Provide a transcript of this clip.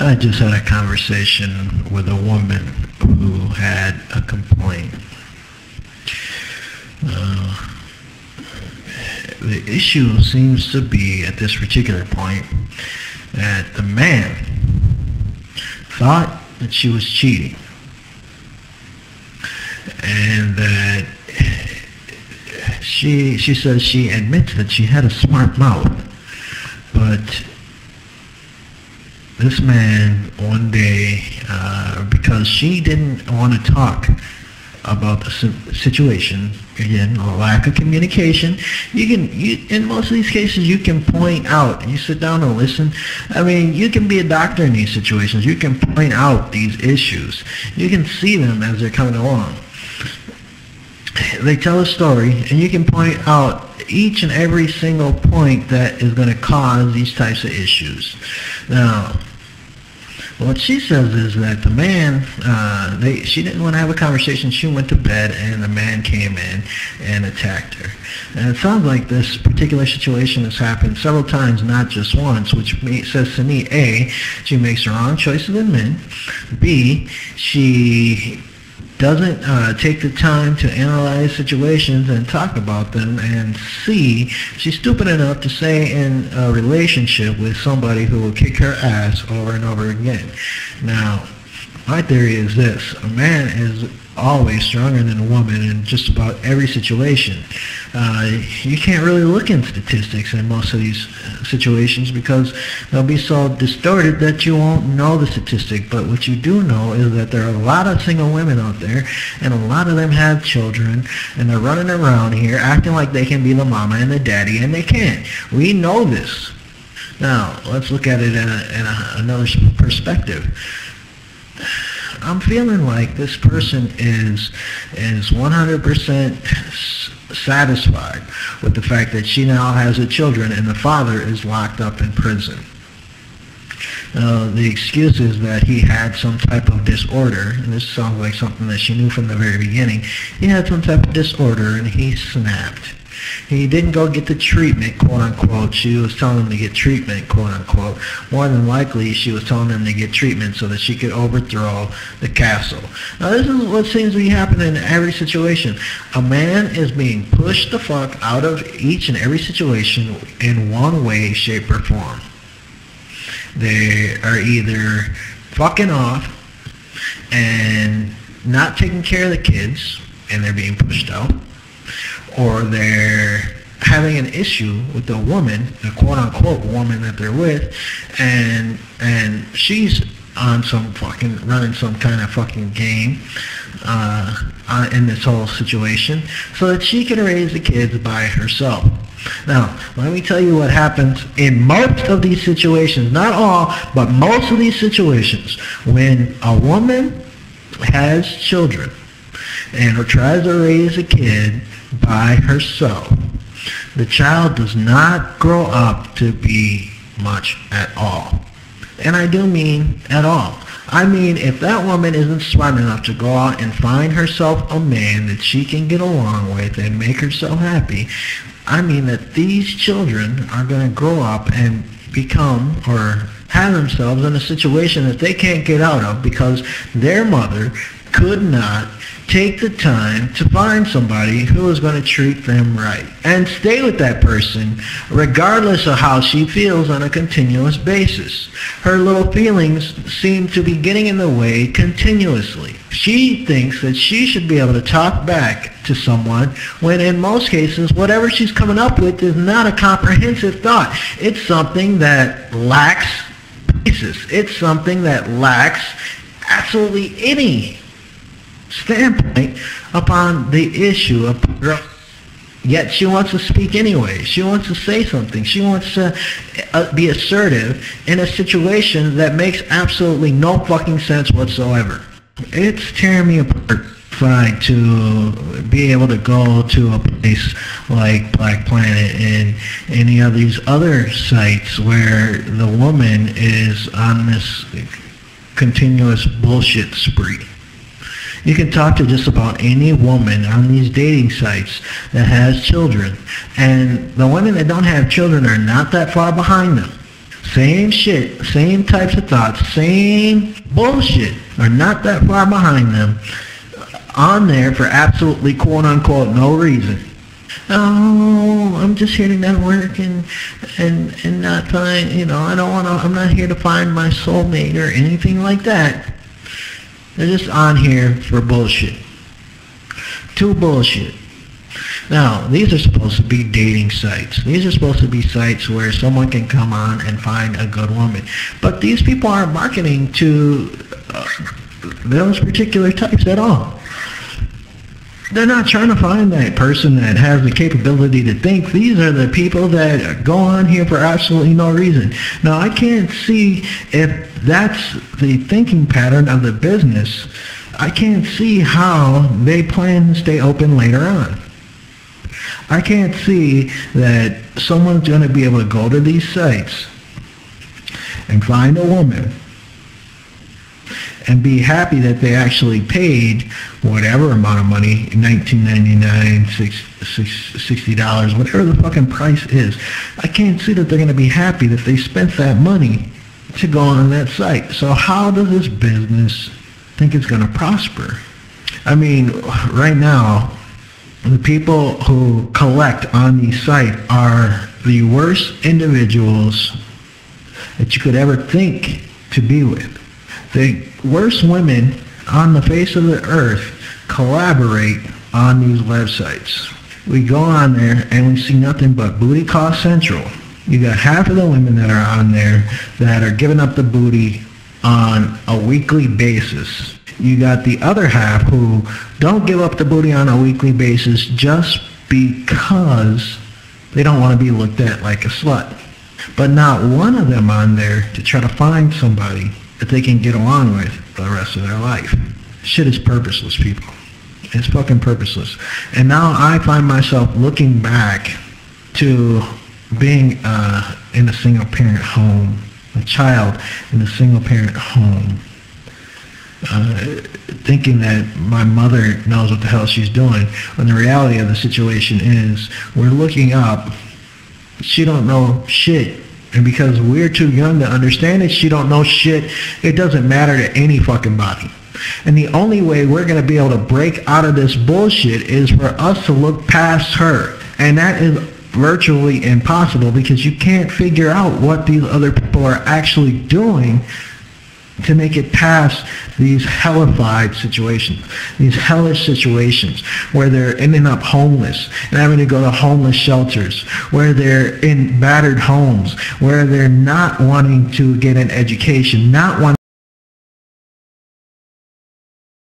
I just had a conversation with a woman who had a complaint. The issue seems to be, at this particular point, that the man thought that she was cheating, and that she says she admits that she had a smart mouth, but this man one day, because she didn't want to talk about the situation, again, a lack of communication. In most of these cases, you can point out, you sit down and listen. I mean, you can be a doctor in these situations. You can point out these issues. You can see them as they're coming along. They tell a story, and you can point out each and every single point that is going to cause these types of issues. Now, what she says is that the man, she didn't want to have a conversation. She went to bed, and the man came in and attacked her. And it sounds like this particular situation has happened several times, not just once, which says to me, A, she makes the wrong choices in men. B, she doesn't take the time to analyze situations and talk about them, and C, she's stupid enough to stay in a relationship with somebody who will kick her ass over and over again. Now, my theory is this: a man is always stronger than a woman in just about every situation. You can't really look in statistics in most of these situations because they'll be so distorted that you won't know the statistic. But what you do know is that there are a lot of single women out there, and a lot of them have children, and they're running around here acting like they can be the mama and the daddy, and they can't. We know this. Now, let's look at it in another perspective. I'm feeling like this person is 100% satisfied with the fact that she now has a children and the father is locked up in prison. The excuse is that he had some type of disorder, and this sounds like something that she knew from the very beginning. He had some type of disorder and he snapped. He didn't go get the treatment, quote unquote. She was telling him to get treatment, quote unquote. More than likely, she was telling him to get treatment so that she could overthrow the castle. Now, this is what seems to be happening in every situation. A man is being pushed the fuck out of each and every situation in one way, shape, or form. They are either fucking off and not taking care of the kids, and they're being pushed out, or they're having an issue with the woman, the quote-unquote woman that they're with, and she's on some fucking, running some kind of fucking game in this whole situation so that she can raise the kids by herself. Now, let me tell you what happens in most of these situations, not all, but most of these situations. When a woman has children and tries to raise a kid by herself, the child does not grow up to be much at all. And I do mean at all. I mean, if that woman isn't smart enough to go out and find herself a man that she can get along with and make herself happy, I mean that these children are going to grow up and become or have themselves in a situation that they can't get out of because their mother could not take the time to find somebody who is going to treat them right and stay with that person regardless of how she feels on a continuous basis. Her little feelings seem to be getting in the way continuously. She thinks that she should be able to talk back to someone when in most cases whatever she's coming up with is not a comprehensive thought. It's something that lacks basis. It's something that lacks absolutely any standpoint upon the issue of growth. Yet she wants to speak anyway. She wants to say something. She wants to be assertive in a situation that makes absolutely no fucking sense whatsoever. It's tearing me apart trying to be able to go to a place like Black Planet and any of these other sites where the woman is on this continuous bullshit spree. You can talk to just about any woman on these dating sites that has children, and the women that don't have children are not that far behind them. Same shit, same types of thoughts, same bullshit are not that far behind them on there for absolutely quote-unquote no reason. Oh, I'm just here to network and not find, I'm not here to find my soulmate or anything like that. They're just on here for bullshit. To bullshit. Now, these are supposed to be dating sites. These are supposed to be sites where someone can come on and find a good woman. But these people aren't marketing to those particular types at all. They're not trying to find that person that has the capability to think. These are the people that go on here for absolutely no reason. Now, I can't see if that's the thinking pattern of the business. I can't see how they plan to stay open later on. I can't see that someone's going to be able to go to these sites and find a woman and be happy that they actually paid whatever amount of money, $19.99, $60, whatever the fucking price is. I can't see that they're going to be happy that they spent that money to go on that site. So how does this business think it's going to prosper? I mean, right now, the people who collect on these sites are the worst individuals that you could ever think to be with. The worst women on the face of the earth collaborate on these websites. We go on there and we see nothing but booty call central. You got half of the women that are on there that are giving up the booty on a weekly basis. You got the other half who don't give up the booty on a weekly basis just because they don't want to be looked at like a slut. But not one of them on there to try to find somebody that they can get along with for the rest of their life. Shit is purposeless, people. It's fucking purposeless. And now I find myself looking back to being in a single parent home, a child in a single parent home, thinking that my mother knows what the hell she's doing, when the reality of the situation is we're looking up, she don't know shit, and because we're too young to understand it, she don't know shit. It doesn't matter to any fucking body. And the only way we're going to be able to break out of this bullshit is for us to look past her, and that is virtually impossible because you can't figure out what these other people are actually doing to make it past these hellified situations, these hellish situations where they're ending up homeless and having to go to homeless shelters, where they're in battered homes, where they're not wanting to get an education, not wanting